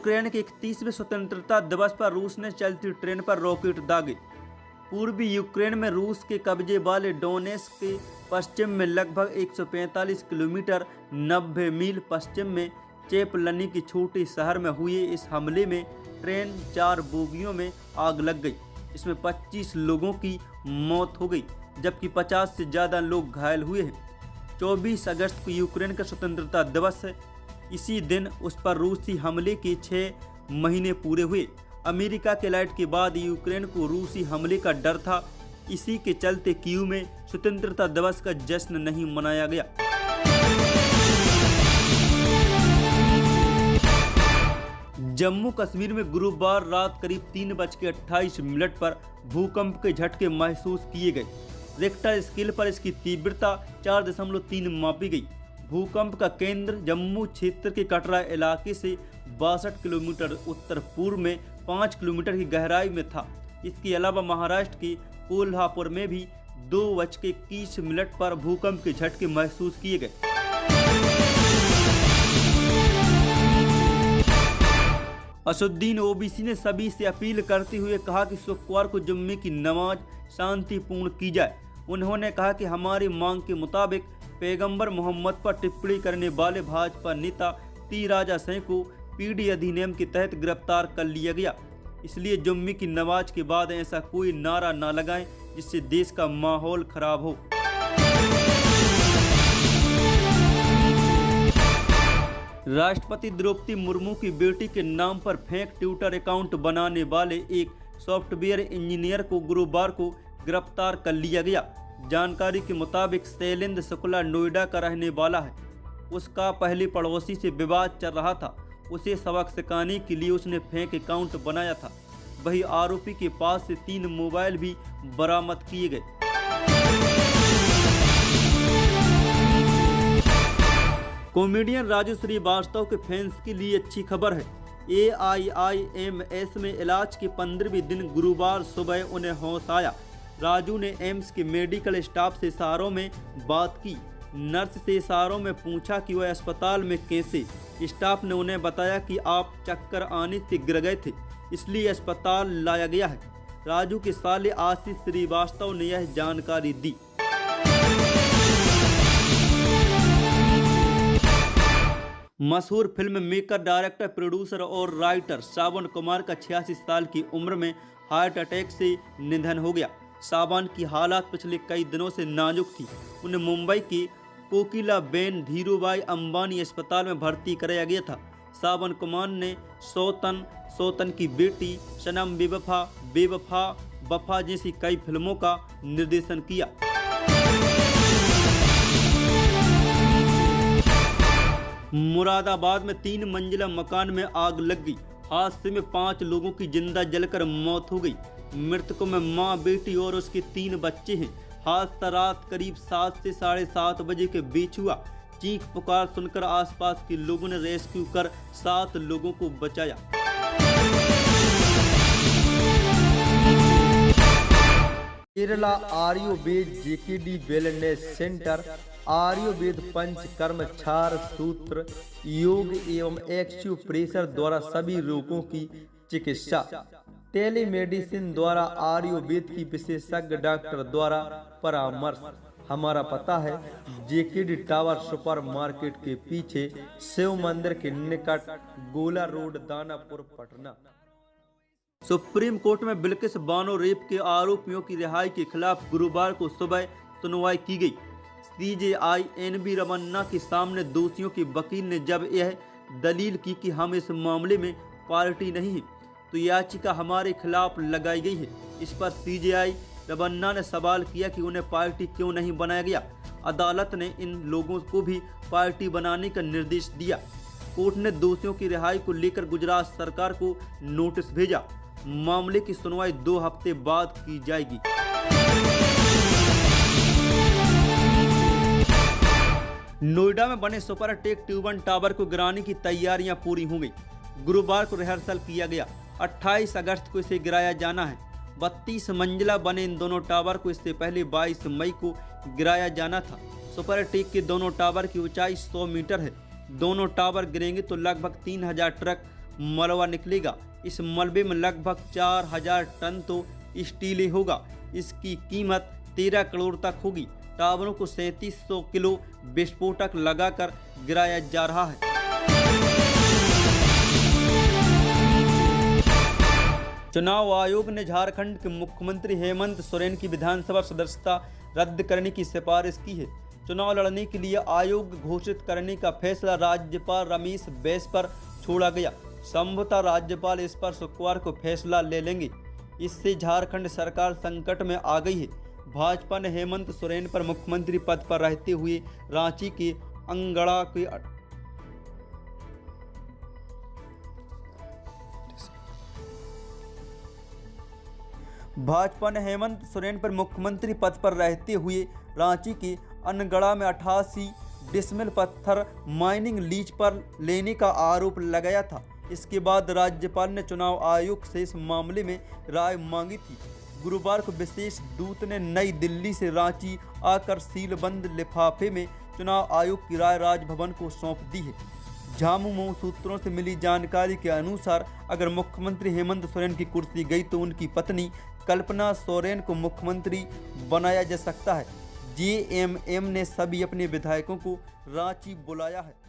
Ukraine के 31वें स्वतंत्रता दिवस पर रूस ने चलती ट्रेन पर रॉकेट दागे। पूर्वी यूक्रेन में रूस के कब्जे वाले डोनेट्स्क के पश्चिम में लगभग 145 किलोमीटर 90 मील पश्चिम में चेपलनी की छोटे शहर में हुए इस हमले में ट्रेन 4 बोगियों में आग लग गई। इसमें 25 लोगों की मौत हो गई जबकि 50 से ज़्यादा लोग घायल हुए हैं। 24 अगस्त को यूक्रेन का स्वतंत्रता दिवस है। इसी दिन उस पर रूसी हमले के 6 महीने पूरे हुए। अमेरिका के लाइट के बाद यूक्रेन को रूसी हमले का डर था। इसी के चलते कीव में स्वतंत्रता दिवस का जश्न नहीं मनाया गया। जम्मू कश्मीर में गुरुवार रात करीब 3:28 पर भूकंप के झटके महसूस किए गए। रिक्टर स्केल पर इसकी तीव्रता 4.3 मापी गई। भूकंप का केंद्र जम्मू क्षेत्र के कटरा इलाके से 62 किलोमीटर उत्तर पूर्व में 5 किलोमीटर की गहराई में था। इसके अलावा महाराष्ट्र के कोल्हापुर में भी 2:21 पर भूकंप के झटके महसूस किए गए। असुद्दीन ओवैसी ने सभी से अपील करते हुए कहा कि शुक्रवार को जुम्मे की नमाज शांतिपूर्ण की जाए। उन्होंने कहा कि हमारी मांग के मुताबिक पैगंबर मोहम्मद पर टिप्पणी करने वाले भाजपा नेता टी राजा सिंह को पीडी अधिनियम के तहत गिरफ्तार कर लिया गया। इसलिए जुम्मे की नमाज के बाद ऐसा कोई नारा न लगाएं जिससे देश का माहौल खराब हो। राष्ट्रपति द्रौपदी मुर्मू की बेटी के नाम पर फेक ट्विटर अकाउंट बनाने वाले एक सॉफ्टवेयर इंजीनियर को गुरुवार को गिरफ्तार कर लिया गया। जानकारी के मुताबिक शैलेंद्र शुक्ला नोएडा का रहने वाला है। उसका पहले पड़ोसी से विवाद चल रहा था। उसे सबक सिखाने के लिए उसने फेक अकाउंट बनाया था। वही आरोपी के पास से 3 मोबाइल भी बरामद किए गए। कॉमेडियन राजू श्रीवास्तव के फैंस के लिए अच्छी खबर है। AIIMS में इलाज के 15वें दिन गुरुवार सुबह उन्हें होश आया। राजू ने एम्स के मेडिकल स्टाफ से इशारों में बात की। नर्स से इशारों में पूछा कि वह अस्पताल में कैसे। स्टाफ ने उन्हें बताया कि आप चक्कर आने से गिर गए थे, इसलिए अस्पताल लाया गया है। राजू के साले आशीष श्रीवास्तव ने यह जानकारी दी। मशहूर फिल्म मेकर, डायरेक्टर, प्रोड्यूसर और राइटर सावन कुमार का 86 साल की उम्र में हार्ट अटैक से निधन हो गया। सावन की हालत पिछले कई दिनों से नाजुक थी। उन्हें मुंबई के कोकिलाबेन धीरूभाई अंबानी अस्पताल में भर्ती कराया गया था। सावन कुमार ने सौतन की बेटी, सनम बेवफा, बेवफा, वफा जैसी कई फिल्मों का निर्देशन किया। मुरादाबाद में 3 मंजिला मकान में आग लग गई। हादसे में 5 लोगों की जिंदा जलकर मौत हो गई। मृतकों में मां, बेटी और उसके 3 बच्चे हैं। हादसा रात करीब 7 से 7:30 बजे के बीच हुआ। चीख पुकार सुनकर आसपास के लोगों ने रेस्क्यू कर 7 लोगों को बचाया। Kerala Ayurveda JKD wellness centre Ayurveda panchakarma, क्षार सूत्र, योग एवं एक्यूप्रेशर द्वारा सभी रोगों की चिकित्सा। टेलीमेडिसिन द्वारा आयुर्वेद की विशेषज्ञ डॉक्टर द्वारा परामर्श। हमारा पता है JKD टावर सुपर मार्केट के पीछे, शिव मंदिर के निकट, गोला road, Danapur, Patna. Supreme court में बिल्किस बानो रेप के आरोपियों की रिहाई के खिलाफ गुरुवार को सुबह सुनवाई की गई। CJI NV रमन्ना के सामने दोषियों के वकील ने जब यह दलील की कि हम इस मामले में पार्टी नहीं हैं, तो याचिका हमारे खिलाफ लगाई गई है। इस पर CJI रमन्ना ने सवाल किया कि उन्हें पार्टी क्यों नहीं बनाया गया। अदालत ने इन लोगों को भी पार्टी बनाने का निर्देश दिया। कोर्ट ने दोषियों की रिहाई को लेकर गुजरात सरकार को नोटिस भेजा। मामले की सुनवाई 2 हफ्ते बाद की जाएगी। नोएडा में बने सुपर टेक ट्यूबन टावर को गिराने की तैयारियां पूरी हो गई। गुरुवार को रिहर्सल किया गया। 28 अगस्त को इसे गिराया जाना है। 32 मंजिला बने इन दोनों टावर को इससे पहले 22 मई को गिराया जाना था। सुपर टेक के दोनों टावर की ऊंचाई 100 मीटर है। दोनों टावर गिरेंगे तो लगभग 3000 ट्रक मलबा निकलेगा। इस मलबे में लगभग 4000 टन तो स्टील ही होगा। इसकी कीमत 13 करोड़ तक होगी। टावरों को 3700 किलो विस्फोटक लगाकर गिराया जा रहा है। चुनाव आयोग ने झारखंड के मुख्यमंत्री हेमंत सोरेन की विधानसभा सदस्यता रद्द करने की सिफारिश की है। चुनाव लड़ने के लिए आयोग घोषित करने का फैसला राज्यपाल रमेश बैस पर छोड़ा गया। संभवतः राज्यपाल इस पर शुक्रवार को फैसला ले लेंगे। इससे झारखंड सरकार संकट में आ गई है। भाजपा ने हेमंत सोरेन पर मुख्यमंत्री पद पर रहते हुए रांची के अंगड़ा के भाजपा ने हेमंत सोरेन पर मुख्यमंत्री पद पर रहते हुए रांची के अनगढ़ा में 88 डिसमिल पत्थर माइनिंग लीज पर लेने का आरोप लगाया था। इसके बाद राज्यपाल ने चुनाव आयोग से इस मामले में राय मांगी थी। गुरुवार को विशेष दूत ने नई दिल्ली से रांची आकर सीलबंद लिफाफे में चुनाव आयोग की राय राजभवन को सौंप दी है। झामुमो सूत्रों से मिली जानकारी के अनुसार अगर मुख्यमंत्री हेमंत सोरेन की कुर्सी गई तो उनकी पत्नी कल्पना सोरेन को मुख्यमंत्री बनाया जा सकता है। जेएमएम ने सभी अपने विधायकों को रांची बुलाया है।